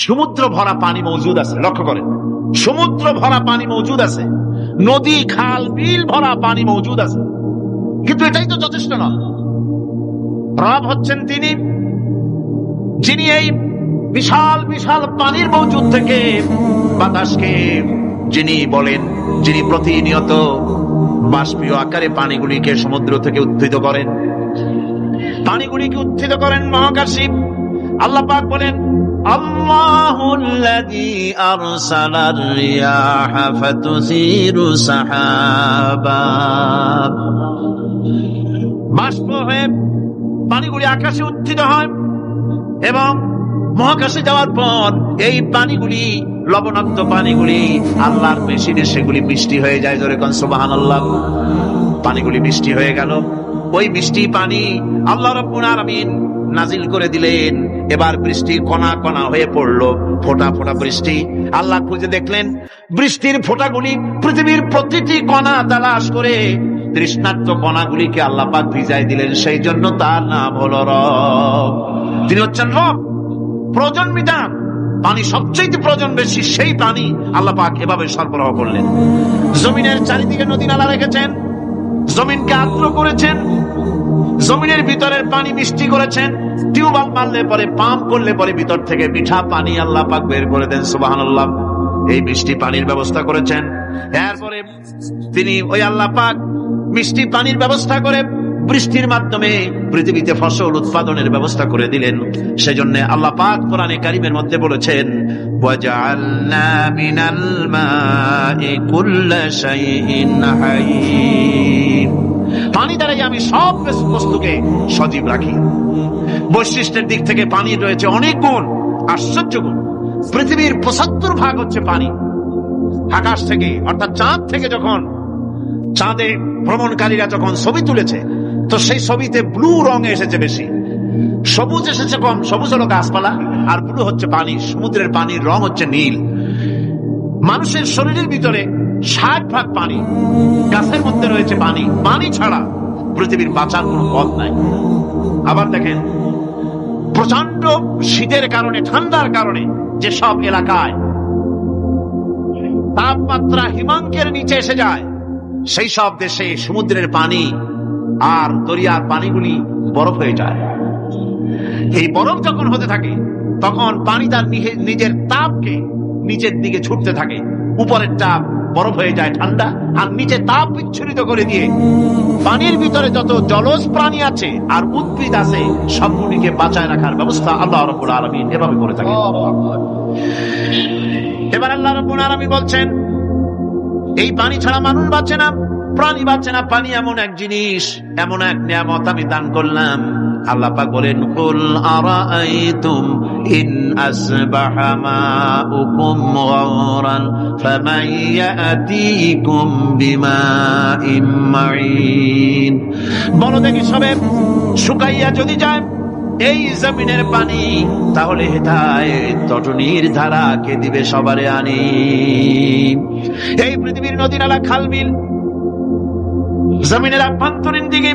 সমুদ্র ভরা পানি মজুদ আছে। লক্ষ্য করেন, সমুদ্র ভরা পানি মজুদ আছে, নদী খাল বিল ভরা পানি মজুদ আছে, কিন্তু এটাই তো যথেষ্ট নয়। রব হচ্ছেন তিনি যিনি এই বিশাল বিশাল পানির মজুদ থেকে বাতাসকে যিনি বলেন, যিনি প্রতিনিয়ত বাষ্পীয় আকারে পানিগুলিকে সমুদ্র থেকে উত্থিত করেন, পানিগুলিকে উত্থিত করেন মহাকাশে। আল্লাহ পাক বলেন, আল্লাহুল্লাযী আরসালার রিয়াহা ফাতুসিরু সাহাবা। বাষ্প হয়ে পানিগুলি আকাশে উত্থিত হয় এবং মহাকাশে যাওয়ার পর এই পানিগুলি, লবণাক্ত পানিগুলি আল্লাহর মেশিনে সেগুলি মিষ্টি হয়ে যায়। জোরে কোন সুবহানাল্লাহ। পানিগুলি মিষ্টি হয়ে গেল, ওই মিষ্টি পানি আল্লাহ রাব্বুল আলামিন নাজিল করে দিলেন। এবার বৃষ্টি কণা কণা হয়ে পড়লো, ফোঁটা ফোঁটা বৃষ্টি। আল্লাহ খুঁজে দেখলেন বৃষ্টির ফোঁটাগুলি পৃথিবীর প্রতিটি কণা তালাশ করে তৃষ্ণার্ত কণাগুলিকে আল্লাহ পাক ভিজাই দিলেন। সেই জন্য তার নাম হলো রব। তিনি হচ্ছেন রব, প্রয়োজন মিটান। পানি সবচেয়ে প্রয়োজন বেশি, সেই পানি আল্লাহ পাক এভাবে সরবরাহ করলেন। জমিনের চারিদিকে নদী নালা রেখেছেন, জমিনকে আর্দ্র করেছেন, জমিনের ভিতরের পানি মিষ্টি করেছেন। টিউবওয়েল মারলে পরে, পাম্প করলে পরে ভিতর থেকে মিঠা পানি আল্লাহ পাক বের করে দেন। সুবহানাল্লাহ। এই মিষ্টি পানির ব্যবস্থা করেছেন। এরপরে তিনি ওই আল্লাহ পাক মিষ্টি পানির ব্যবস্থা করে বৃষ্টির মাধ্যমে পৃথিবীতে ফসল উৎপাদনের ব্যবস্থা করে দিলেন। সেজন্য আল্লাহ পাক কোরআনে কারীমের মধ্যে বলেছেন, ওয়াজআলনা মিনাল মাই কুল্লা শাইইন হায়্য। পানি দ্বারাই আমি সব বস্তুকে সজীব রাখি। বৈশিষ্ট্যের দিক থেকে পানির রয়েছে অনেক গুণ, আশ্চর্য গুণ। পৃথিবীর ৭৫% হচ্ছে পানি। আকাশ থেকে অর্থাৎ চাঁদ থেকে যখন চাঁদে ভ্রমণকারীরা যখন ছবি তুলেছে, তো সেই ছবিতে ব্লু রং এসেছে বেশি, সবুজ এসেছে কম। সবুজ হলো গাছপালা, আর ব্লু হচ্ছে পানি। সমুদ্রের পানির রং হচ্ছে নীল। মানুষের শরীরের ভিতরে ৬০% পানি, গাছের মধ্যে রয়েছে পানি। পানি ছাড়া পৃথিবীর বাঁচার কোনো পথ নাই। আবার দেখেন, প্রচন্ড শীতের কারণে, ঠান্ডার কারণে যেসব এলাকায় তাপমাত্রা হিমাঙ্কের নিচে এসে যায়, সেই সব দেশে সমুদ্রের পানি আর দরিয়ার পানিগুলি বরফ হয়ে যায়। এই বরফ যখন হতে থাকে, তখন পানি তার নিজের তাপকে নিচের দিকে ছুটতে থাকে। উপরের তাপ বরফ হয়ে যায় ঠান্ডা, আর নিচে তাপ বিচ্ছুরিত করে দিয়ে পানির ভিতরে যত জলজ প্রাণী আছে আর উদ্ভিদ আছে, সবগুলিকে বাঁচায় রাখার ব্যবস্থা আল্লাহ রাব্বুল আলামিন এভাবে করে থাকে। এবার আল্লাহ রাব্বুল আলামিন বলছেন, এই পানি ছাড়া মানুষ বাঁচে না, প্রাণী বাঁচে না। পানি এমন এক জিনিস, এমন এক নিয়ামত আমি দান করলাম। আল্লাহ পাক বলেন, কুল আরাআইতুম ইন আসবাহা মাউকুম গাওরান ফামান ইয়াতিকুম বিমাইম মাইন। বলো দেখি, সবে শুকাইয়া যদি যায় এই জমিনের পানি, তাহলে হেদায়েত তটনির ধারা কে দিবে সবারে আনি। এই পৃথিবীর নদী নালা খাল বিল, জমিনের আভ্যন্তরীণ দিকে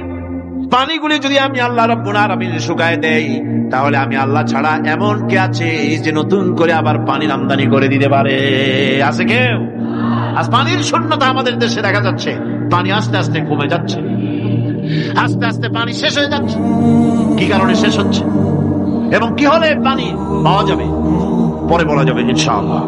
পানিগুলি যদি আমি আল্লাহ রাব্বুল আলামিন শুকায় দেই, তাহলে আমি আল্লাহ ছাড়া এমন কে আছে যে নতুন করে আবার পানির আমদানি করে দিতে পারে? আছে কেউ? আজ পানির শূন্যতা আমাদের দেশে দেখা যাচ্ছে। পানি আস্তে আস্তে কমে যাচ্ছে, আস্তে আস্তে পানি শেষ হয়ে যাচ্ছে। কি কারণে শেষ হচ্ছে এবং কি হলে পানি পাওয়া যাবে, পরে বলা যাবে ইনশাআল্লাহ।